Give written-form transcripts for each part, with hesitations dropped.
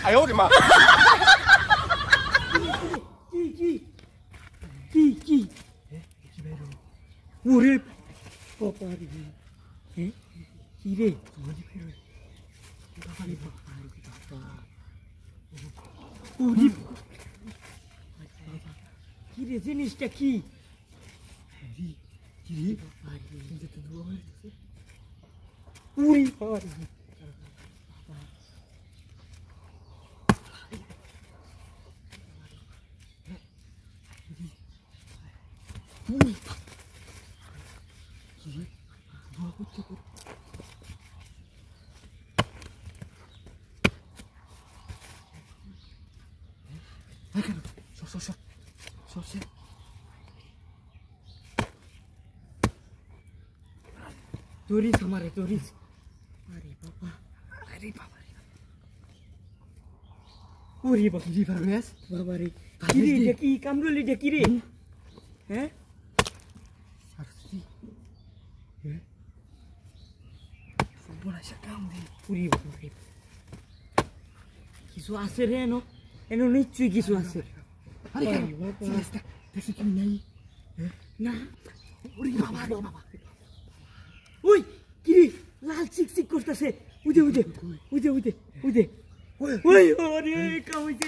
哎呦我的妈！কি ওরে বাবা রে কি রে কি রে জিনিসটা কি উড়ি বাবা Turis हमारे turis अरे बाबा पूरी बकरी परवेश बाबा रे किरी देखी कामरोली देखी रे हैं सरसी हैं सब बड़ा शकाम दे पूरी बकरी किसु आसे रे नो एनो निश्चय किसु आसे अरे क्या देखो कि नहीं ना पूरी बाबा रे बाबा ওই কিরে লাল চিকচিক করতেছে উদে ওই ওরে কামাইছে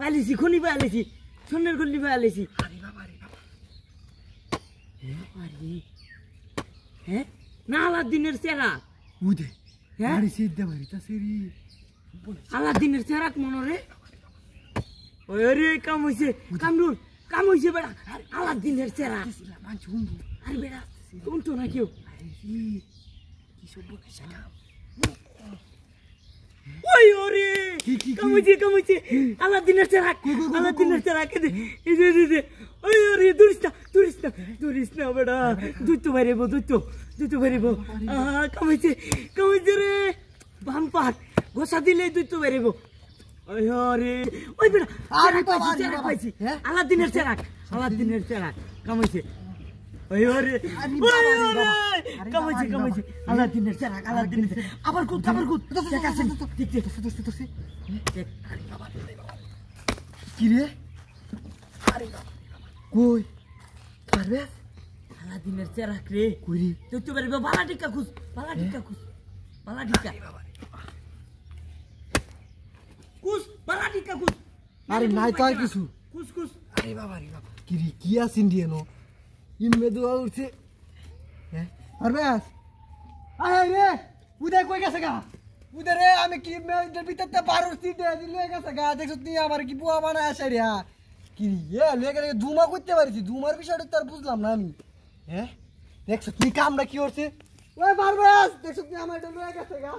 পালিছি খনি পালিছি সোনার গল্লি পালিছি আরে বাবা আরে হ্যাঁ না আলাদিনের চেরা উদে আরে সিদ্ধা বাড়িটা সেরি আলাদিনের চেরা মনরে ওই রে কামাইছে বেড়া আলাদিনের চেরা মানছ হুঙ্গু আরে বেড়া কোন তো না কেউ কি সব বকেছে ওই ওরে কামাইছে আলাদিনের চেরাক দে ওই ওরে দূরিস না বেড়া দুইতো বাইরেবো কামাইছে রে বাম্পার গোসা দিলে দুইতো বাইরেবো ওই ওরে ওই বেড়া চেরাক পাইছি আলাদিনের চেরাক কামাইছে ওই ওরে কামাইছে আলাদিনের চেরাক আবার কুদ কি রে আরে কই পারবে আলাদিনের চেরাক রে কই রে তুই তো পারবে বালা টিকা খুশ বালা টিকা খুশ আরে নাই তো আর কিছু খুশ আরে বাবা কি রে কি আছিন দিয়ে নো ইনমে দুয়া উঠছে হ্যাঁ পারবেস আয় রে উদয় কই গেছে গা উদয় রে আমি কি মেয়েদের ভিতরতে বারোর সিট লয়ে গেছে গা দেখছ তুই আমার কি বুয়া বানায় আসে রে কি এ লয়ে গেছে ধুমা করতে পারিছি ধুমার বিষয়টা তো আর বুঝলাম না আমি হ্যাঁ দেখছ তুই কামটা কি করছে ওই পারবেস দেখছ তুই আমার এটা লয়ে গেছে গা